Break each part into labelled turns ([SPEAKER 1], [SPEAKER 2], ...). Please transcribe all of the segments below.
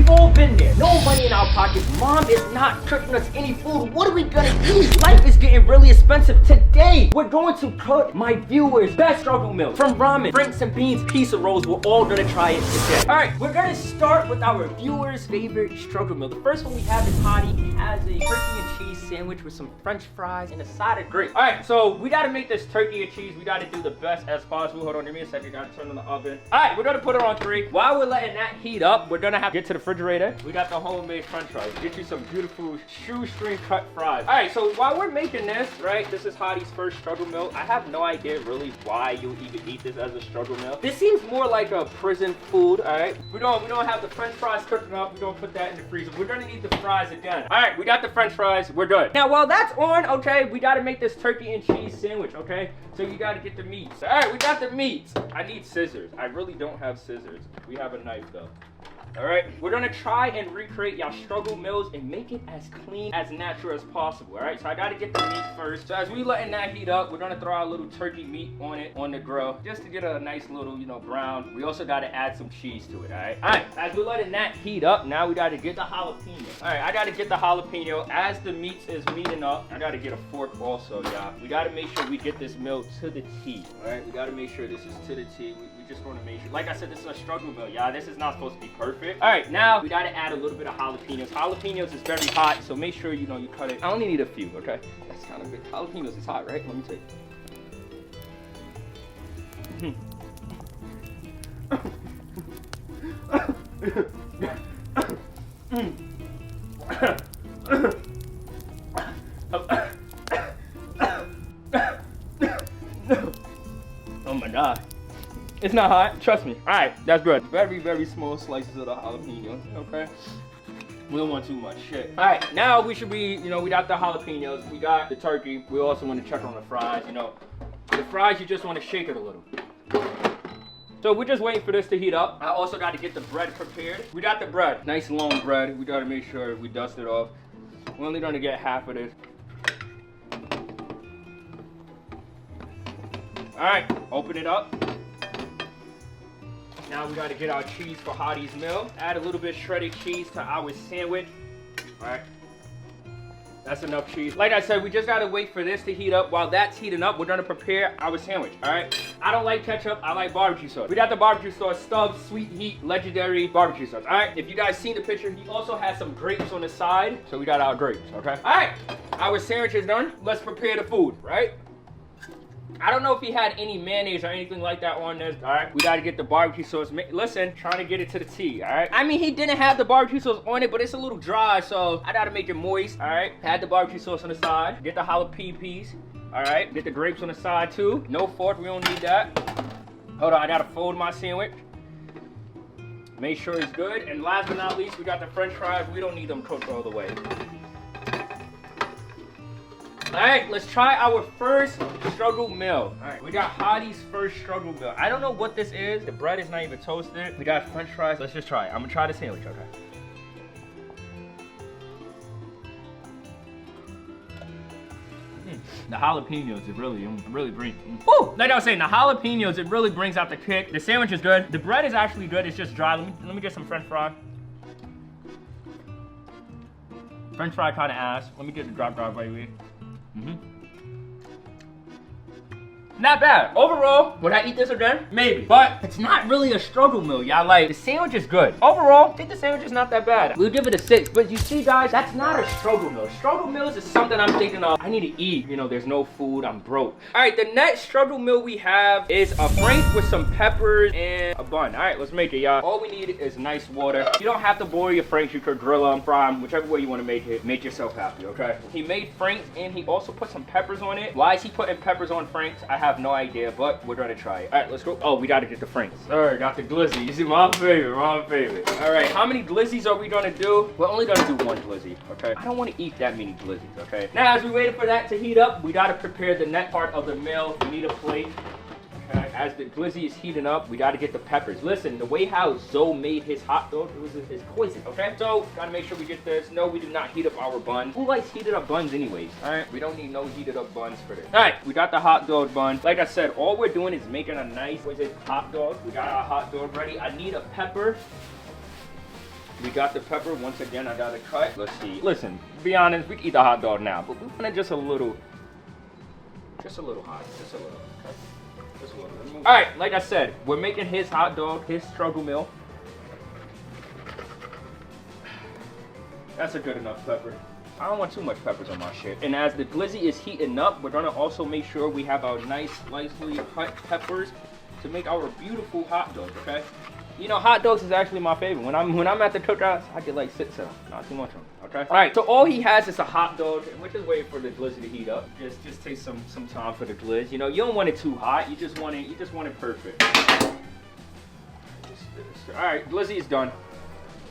[SPEAKER 1] We've all been there. No money in our pockets. Mom is not cooking us any food. What are we gonna eat? Life is getting really expensive. Today, we're going to cook my viewers' best struggle meal. From ramen, franks and beans, pizza rolls, we're all gonna try it today. All right, we're gonna start with our viewers' favorite struggle meal. The first one we have is Hottie. He has a turkey and cheese sandwich with some french fries and a side of grapes. All right, so we gotta make this turkey and cheese. We gotta do the best as possible. Hold on, give me a second. Gotta turn on the oven. All right, we're gonna put it on 3. While we're letting that heat up, we're gonna have to get to the refrigerator. We got the homemade french fries. Get you some beautiful shoestring cut fries. All right, so while we're making this, right, this is Hottie's first struggle meal. I have no idea really why you even eat this as a struggle meal. This seems more like a prison food, all right? We don't have the french fries cooking up. We're gonna put that in the freezer. We're gonna need the fries again. All right, we got the french fries. We're good. Now, while that's on, okay, we gotta make this turkey and cheese sandwich, okay? So you gotta get the meats. All right, we got the meats. I need scissors. I really don't have scissors. We have a knife though. All right, we're gonna try and recreate y'all struggle meals and make it as clean, as natural as possible. All right, so I gotta get the meat first. So as we letting that heat up, we're gonna throw our little turkey meat on it on the grill just to get a nice little, brown. We also gotta add some cheese to it. All right. All right. As we're letting that heat up, now we gotta get the jalapeno. All right, I gotta get the jalapeno. As the meat is meating up, I gotta get a fork also, y'all. We gotta make sure we get this meal to the T. All right, we gotta make sure this is to the T. We just want to make sure. Like I said, this is a struggle meal, y'all. This is not supposed to be perfect. All right, now we gotta add a little bit of jalapenos. Jalapenos is very hot, so make sure you cut it. I only need a few, okay? That's kind of big. Jalapenos is hot, right? Let me take. Oh my God. It's not hot, trust me. All right, that's good. Very, very small slices of the jalapeno, okay? We don't want too much shit. All right, now we should be, we got the jalapenos, we got the turkey. We also want to check on the fries, The fries, you just want to shake it a little. So we're just waiting for this to heat up. I also got to get the bread prepared. We got the bread, nice long bread. We got to make sure we dust it off. We're only going to get half of this. All right, open it up. Now we gotta get our cheese for Hottie's meal. Add a little bit of shredded cheese to our sandwich. All right, that's enough cheese. Like I said, we just gotta wait for this to heat up. While that's heating up, we're gonna prepare our sandwich, all right? I don't like ketchup, I like barbecue sauce. We got the barbecue sauce, Stubbs Sweet Heat Legendary Barbecue Sauce, all right? If you guys seen the picture, he also has some grapes on the side. So we got our grapes, okay? All right, our sandwich is done. Let's prepare the food, right? I don't know if he had any mayonnaise or anything like that on this. All right, we got to get the barbecue sauce. Listen, trying to get it to the T, all right? I mean, he didn't have the barbecue sauce on it, but it's a little dry, so I got to make it moist, all right? Add the barbecue sauce on the side. Get the jalapeno piece, all right? Get the grapes on the side, too. No fork, we don't need that. Hold on, I got to fold my sandwich. Make sure it's good. And last but not least, we got the french fries. We don't need them cooked all the way. All right, let's try our first struggle meal. All right, we got Hottie's first struggle meal. I don't know what this is. The bread is not even toasted. We got french fries. Let's just try it. I'm gonna try the sandwich, okay? The jalapenos, it really brings. Woo! Like I was saying, the jalapenos, it really brings out the kick. The sandwich is good. The bread is actually good. It's just dry. Let me get some french fry. French fry kind of ass. Let me get the drop right here. Not bad. Overall, would I eat this again? Maybe. But it's not really a struggle meal, y'all. Like, the sandwich is good. Overall, I think the sandwich is not that bad. We'll give it a 6. But you see, guys, that's not a struggle meal. Struggle meals is something I'm thinking of. I need to eat. There's no food. I'm broke. All right, the next struggle meal we have is a frank with some peppers and a bun. All right, let's make it, y'all. All we need is nice water. You don't have to boil your franks. You could grill them, fry them, whichever way you want to make it. Make yourself happy, okay? He made franks and he also put some peppers on it. Why is he putting peppers on franks? I have no idea, but we're gonna try it. All right, let's go. Oh, we gotta get the franks. All right, got the glizzy. You see, my favorite. All right, how many glizzies are we gonna do? We're only gonna do one glizzy, okay? I don't want to eat that many glizzies, okay? Now, as we waited for that to heat up, we gotta prepare the next part of the meal. We need a plate. Okay, as the glizzy is heating up, we gotta get the peppers. Listen, the way how Zoe made his hot dog, it was his poison, okay? So, gotta make sure we get this. No, we did not heat up our bun. Who likes heated up buns anyways? All right, we don't need no heated up buns for this. All right, we got the hot dog bun. Like I said, all we're doing is making a nice, hot dog. We got our hot dog ready. I need a pepper. We got the pepper. Once again, I got to cut. Let's see. Listen, be honest, we can eat the hot dog now, but we want it just a little hot. Just a little, okay? Just a little. All right, like I said, we're making his hot dog, his struggle meal. That's a good enough pepper. I don't want too much peppers on my shit. And as the glizzy is heating up, we're gonna also make sure we have our nice slicely cut peppers to make our beautiful hot dog, okay? You know, hot dogs is actually my favorite. When I'm at the cookouts, I get like 6 of them, not too much of them, okay? All right, so all he has is a hot dog, and we're just waiting for the glizzy to heat up. Just take some time for the glizz. You know, you don't want it too hot. You just want it perfect. All right, glizzy is done.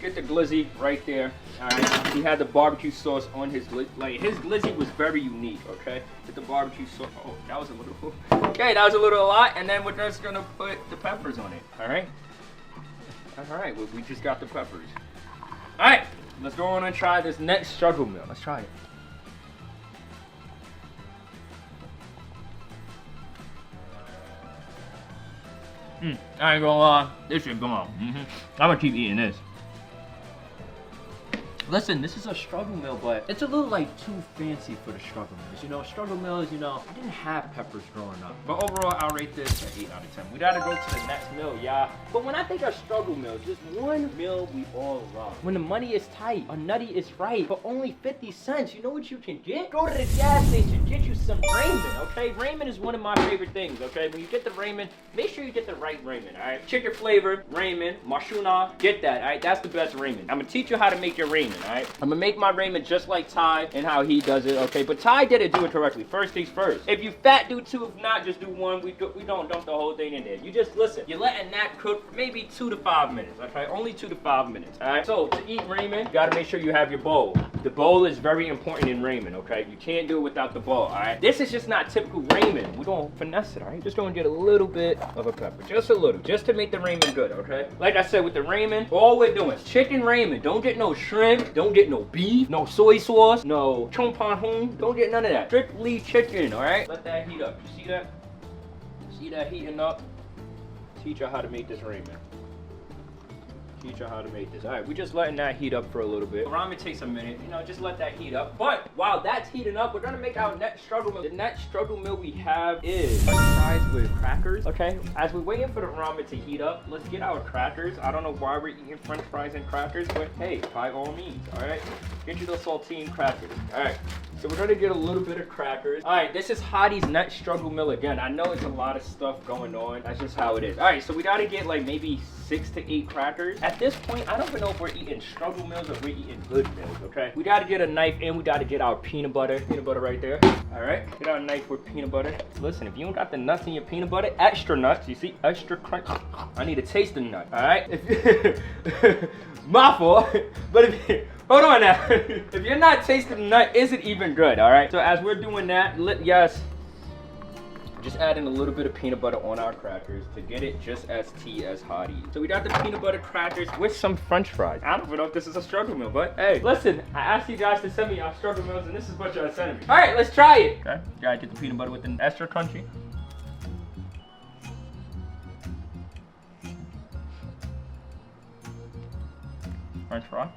[SPEAKER 1] Get the glizzy right there. All right, he had the barbecue sauce on his glizzy. Like, his glizzy was very unique, okay? Get the barbecue sauce. Oh, that was a little, okay, that was a lot. And then we're just gonna put the peppers on it, all right? All right, we just got the peppers. All right, let's go on and try this next struggle meal. Let's try it. I ain't gonna lie, this shit bomb. I'm gonna keep eating this. Listen, this is a struggle meal, but it's a little like too fancy for the struggle meals. You know, struggle meals, you know, I didn't have peppers growing up. But overall, I'll rate this an 8 out of 10. We gotta go to the next meal, y'all. But when I think of struggle meals, there's one meal we all love. When the money is tight, a nutty is right, for only 50 cents, you know what you can get? Go to the gas station, get you some ramen, okay? Ramen is one of my favorite things, okay? When you get the ramen, make sure you get the right ramen, all right? Chicken flavored ramen, mashuna, get that, all right? That's the best ramen. I'm gonna teach you how to make your ramen. Alright, I'm gonna make my ramen just like Ty and how he does it, okay? But Ty didn't do it correctly. First things first. If you fat, do 2. If not, just do 1. We don't dump the whole thing in there. You just listen. You're letting that cook for maybe 2 to 5 minutes, okay? Only 2 to 5 minutes, alright? So to eat ramen, you gotta make sure you have your bowl. The bowl is very important in ramen, okay? You can't do it without the bowl, alright? This is just not typical ramen. We're gonna finesse it, alright? Just gonna get a little bit of a pepper, just a little, just to make the ramen good, okay? Like I said, with the ramen, all we're doing is chicken ramen. Don't get no shrimp, don't get no beef, no soy sauce, no chompanhon. Don't get none of that. Strictly chicken, all right? Let that heat up. You see that? See that heating up? Teach you how to make this ramen. Teach you how to make this. All right, we're just letting that heat up for a little bit. Ramen takes a minute, you know, just let that heat up. But while that's heating up, we're gonna make our next struggle meal. The next struggle meal we have is french fries with crackers, okay? As we're waiting for the ramen to heat up, let's get our crackers. I don't know why we're eating french fries and crackers, but hey, by all means, all right? Get you those saltine crackers, all right? So we're gonna get a little bit of crackers. All right, this is Hottie's next struggle meal again. I know it's a lot of stuff going on. That's just how it is. All right, so we gotta get like maybe 6 to 8 crackers. At this point, I don't even know if we're eating struggle meals or we're eating good meals, okay? We gotta get a knife and we gotta get our peanut butter. Peanut butter right there. All right, get our knife with peanut butter. Listen, if you don't got the nuts in your peanut butter, extra nuts, you see, extra crunch. I need to taste the nut, all right? My fault, but if hold on now. If you're not tasting the nut, is it even good, all right? So as we're doing that, yes, just adding a little bit of peanut butter on our crackers to get it just as tea as Hottie. So we got the peanut butter crackers with some french fries. I don't even know if this is a struggle meal, but hey, listen, I asked you guys to send me our struggle meals and this is what y'all sending me. All right, let's try it. Okay, gotta get the peanut butter with the extra crunchy. French fry.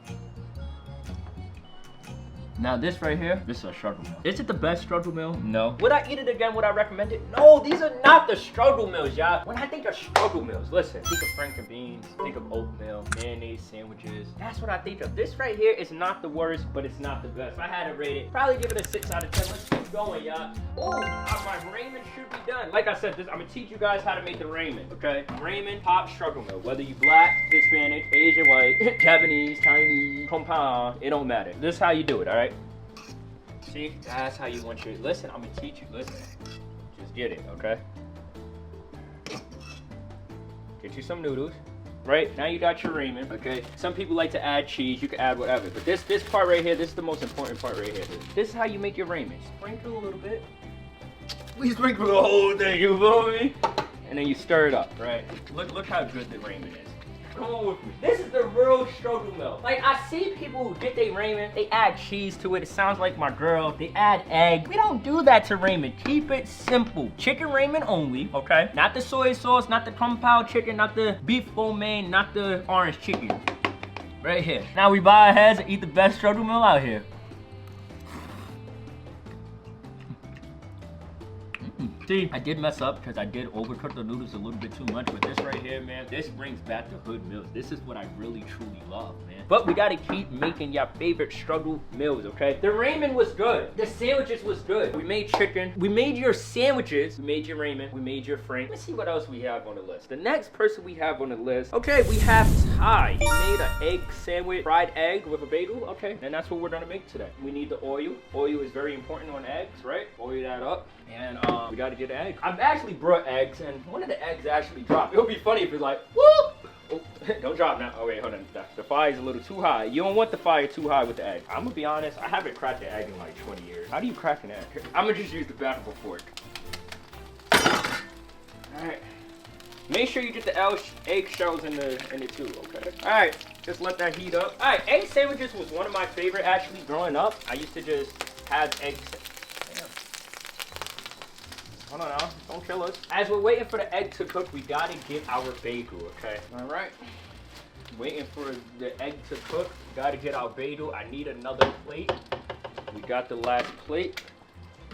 [SPEAKER 1] Now this right here, this is a struggle meal. Is it the best struggle meal? No. Would I eat it again? Would I recommend it? No, these are not the struggle meals, y'all. When I think of struggle meals, listen, think of Franken beans, think of oatmeal, mayonnaise sandwiches. That's what I think of. This right here is not the worst, but it's not the best. If I had to rate it, probably give it a 6 out of 10. Let's keep going, y'all. Oh, my ramen should be done. Like I said, I'm gonna teach you guys how to make the ramen, okay? Ramen, top struggle meal. Whether you black, Hispanic, Asian, white, Japanese, Chinese, compound, it don't matter. This is how you do it, all right? See, that's how you want your, listen, I'm gonna teach you, listen. Just get it, okay? Get you some noodles. Right, now you got your ramen, okay? Some people like to add cheese, you can add whatever. But this part right here, this is the most important part right here. This is how you make your ramen. Sprinkle a little bit. We sprinkle the whole thing, you feel me? And then you stir it up, right? Look how good the ramen is. Come on with me. This is the real struggle meal. Like, I see people who get their ramen, they add cheese to it. It sounds like my girl. They add egg. We don't do that to ramen. Keep it simple. Chicken ramen only, okay? Not the soy sauce, not the kung pao chicken, not the beef lo mein, not the orange chicken. Right here. Now we bow our heads and eat the best struggle meal out here. See, I did mess up because I did overcook the noodles a little bit too much, but this right here, man, this brings back the hood meals. This is what I really, truly love, man. But we gotta keep making your favorite struggle meals, okay? The ramen was good. The sandwiches was good. We made chicken. We made your sandwiches. We made your ramen. We made your frank. Let's see what else we have on the list. The next person we have on the list, okay, we have Ty. He made an egg sandwich, fried egg with a bagel, okay? And that's what we're gonna make today. We need the oil. Oil is very important on eggs, right? Oil that up. And we gotta get eggs. I've actually brought eggs, and one of the eggs actually dropped. It would be funny if it's like, whoop! Oh, don't drop now. Oh wait, hold on. The fire's a little too high. You don't want the fire too high with the egg. I'm gonna be honest, I haven't cracked an egg in like 20 years. How do you crack an egg? I'm gonna just use the back of a fork. Alright. Make sure you get the egg shells in the too, okay? Alright, just let that heat up. Alright, egg sandwiches was one of my favorite actually growing up. I used to just have eggs. Hold on now, don't kill us. As we're waiting for the egg to cook, we gotta get our bagel, okay? All right. Waiting for the egg to cook, we gotta get our bagel. I need another plate. We got the last plate.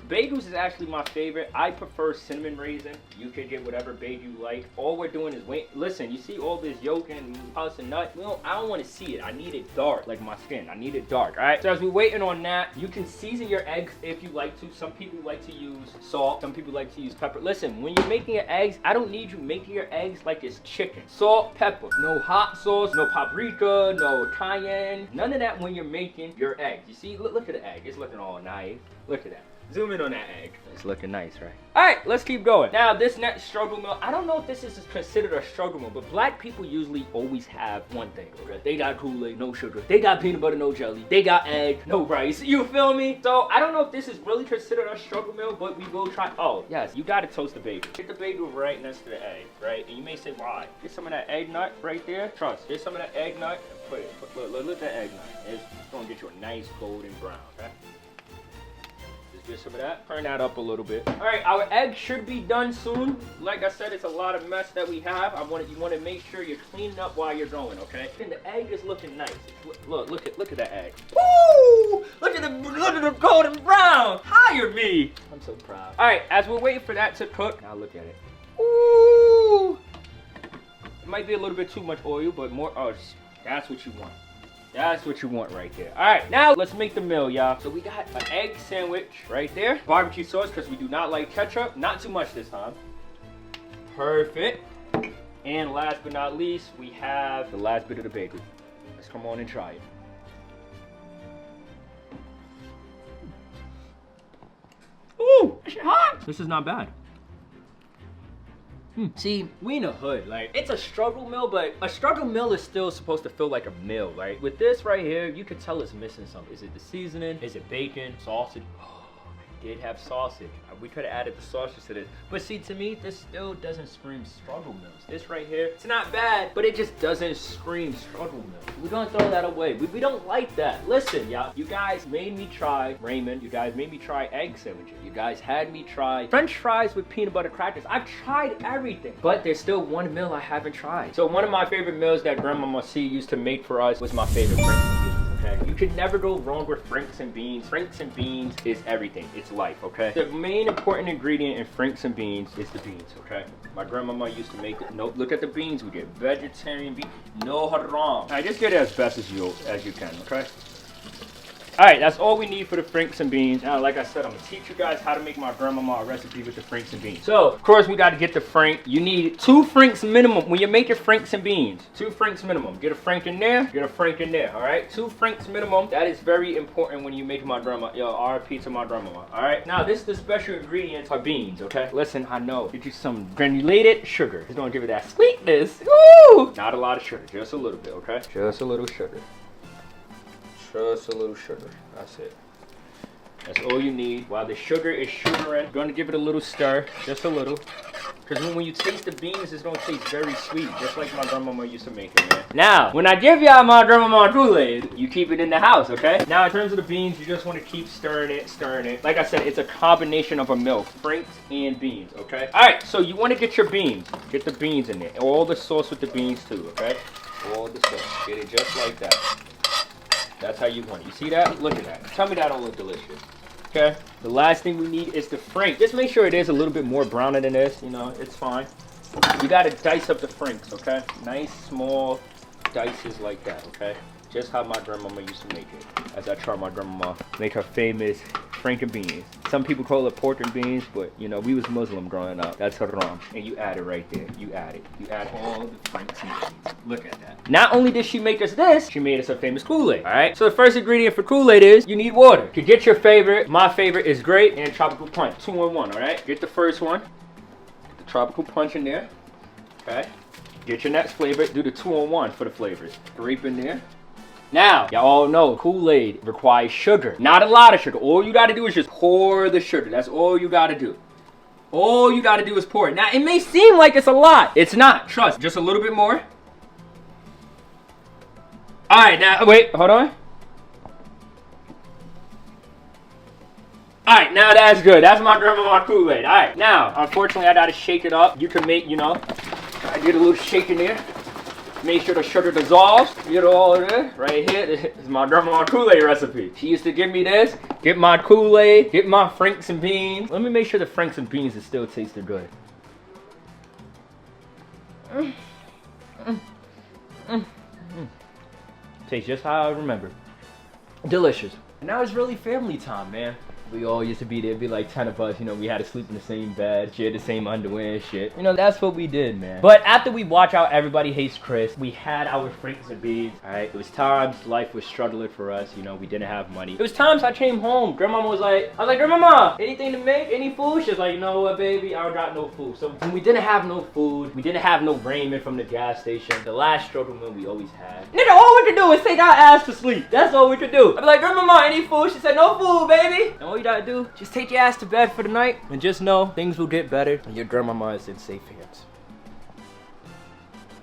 [SPEAKER 1] Bagels is actually my favorite. I prefer cinnamon raisin. You could get whatever bagel you like. All we're doing is wait. Listen, you see all this yolk and pus and nut? Well, I don't want to see it. I need it dark, like my skin. I need it dark, all right? So as we're waiting on that, you can season your eggs if you like to. Some people like to use salt. Some people like to use pepper. Listen, when you're making your eggs, I don't need you making your eggs like it's chicken. Salt, pepper. No hot sauce, no paprika, no cayenne. None of that when you're making your eggs. You see, look at the egg. It's looking all nice. Look at that. Zoom in on that egg. It's looking nice, right? All right, let's keep going. Now, this next struggle meal, I don't know if this is considered a struggle meal, but black people usually always have one thing, okay? They got Kool-Aid, no sugar. They got peanut butter, no jelly. They got egg, no rice. You feel me? So, I don't know if this is really considered a struggle meal, but we will try. Oh, yes, you gotta toast the bagel. Get the bagel right next to the egg, right? And you may say, why? Get some of that egg nut right there. Trust, get some of that egg nut and put it. Look at that egg nut. It's gonna get you a nice golden brown, okay? Get some of that. Turn that up a little bit. All right, our egg should be done soon. Like I said, it's a lot of mess that we have. You want to make sure you're cleaning up while you're going, okay? And the egg is looking nice. Look at that egg. Woo! Look at the golden brown. Hire me. I'm so proud. All right, as we're waiting for that to cook, now look at it. Ooh! It might be a little bit too much oil, but more. Oh, that's what you want. That's what you want right there. All right, now let's make the meal, y'all. So we got an egg sandwich right there. Barbecue sauce, because we do not like ketchup. Not too much this time. Perfect. And last but not least, we have the last bit of the bagel. Let's come on and try it. Ooh, that shit hot. This is not bad. See, we in the hood, like, it's a struggle meal, but a struggle meal is still supposed to feel like a meal, right? With this right here, you can tell it's missing something. Is it the seasoning? Is it bacon? Sausage? Oh, I did have sausage. We could have added the sausage to this. But see, to me, this still doesn't scream struggle meals. This right here, it's not bad, but it just doesn't scream struggle meal. We're gonna throw that away. We don't like that. Listen, y'all, you guys made me try ramen. You guys made me try egg sandwiches. You guys had me try French fries with peanut butter crackers. I've tried everything, but there's still one meal I haven't tried. So one of my favorite meals that Grandmama C used to make for us was my favorite Franks and beans. Okay? You can never go wrong with Franks and beans. Franks and beans is everything. It's life, okay? The main important ingredient in Franks and beans is the beans, okay? My grandmama used to make it. No, look at the beans we get. Vegetarian beans. No haram. All right, just get it as best as you can, okay? All right, that's all we need for the Franks and beans. Now, like I said, I'm gonna teach you guys how to make my grandmama a recipe with the Franks and beans. So, of course, we gotta get the Frank. You need 2 Franks minimum when you make your Franks and beans. 2 Franks minimum. Get a Frank in there, get a Frank in there, all right? 2 Franks minimum. That is very important when you make my grandma. Yo, RIP to my grandmama, all right? Now, this is the special ingredients are beans, okay? Listen, I know. Get you some granulated sugar. It's gonna give it that sweetness. Woo! Not a lot of sugar, just a little bit, okay? Just a little sugar. Just a little sugar. That's it. That's all you need. While the sugar is sugaring, you're gonna give it a little stir, just a little. Because when you taste the beans, it's gonna taste very sweet, just like my grandmama used to make it, man. Now, when I give y'all my grandmama Kool-Aid, you keep it in the house, okay? Now, in terms of the beans, you just want to keep stirring it, stirring it. Like I said, it's a combination of a milk, Franks and beans, okay? All right, so you want to get your beans. Get the beans in there. All the sauce with the beans too, okay? All the sauce. Get it just like that. That's how you want it. You see that? Look at that. Tell me that don't look delicious. Okay? The last thing we need is the frank. Just make sure it is a little bit more browner than this. You know, it's fine. You gotta dice up the franks, okay? Nice, small dices like that, okay? Just how my grandmama used to make it. As I try my grandmama make her famous frank and beans. Some people call it pork and beans, but you know, we was Muslim growing up. That's haram. And you add it right there. You add it. You add all the franks and beans. Look at that. Not only did she make us this, she made us a famous Kool-Aid, all right? So the first ingredient for Kool-Aid is you need water. To get your favorite, my favorite is Great and Tropical Punch. 2-in-1, all right? Get the first one. Get the Tropical Punch in there, okay? Get your next flavor. Do the 2-in-1 for the flavors. Grape in there. Now, y'all all know Kool-Aid requires sugar. Not a lot of sugar. All you gotta do is just pour the sugar. That's all you gotta do. All you gotta do is pour it. Now, it may seem like it's a lot. It's not. Trust. Just a little bit more. All right, now, wait, hold on. All right, now that's good. That's my grandma Kool-Aid. All right, now, unfortunately, I gotta shake it up. You can make, you know, I did a little shake in there. Make sure the sugar dissolves. You know, all of this right here. This is my grandma Kool-Aid recipe. She used to give me this. Get my Kool-Aid. Get my franks and beans. Let me make sure the franks and beans is still tasting good. Tastes just how I remember. Delicious. Now it's really family time, man. We all used to be there, be like 10 of us, you know, we had to sleep in the same bed, share the same underwear and shit. You know, that's what we did, man. But after we watch out Everybody Hates Chris, we had our franks and beans, alright? It was times life was struggling for us, you know, we didn't have money. It was times I came home, grandmama was like, I was like, grandmama, anything to make, any food? She's like, you know what, baby, I don't got no food. So when we didn't have no food, we didn't have no ramen from the gas station, the last struggle meal we always had. Nigga, all we could do is take our ass to sleep. That's all we could do. I'd be like, grandmama, any food? She said, no food, baby. And all you gotta do, just take your ass to bed for the night and just know things will get better and your grandmama is in safe hands.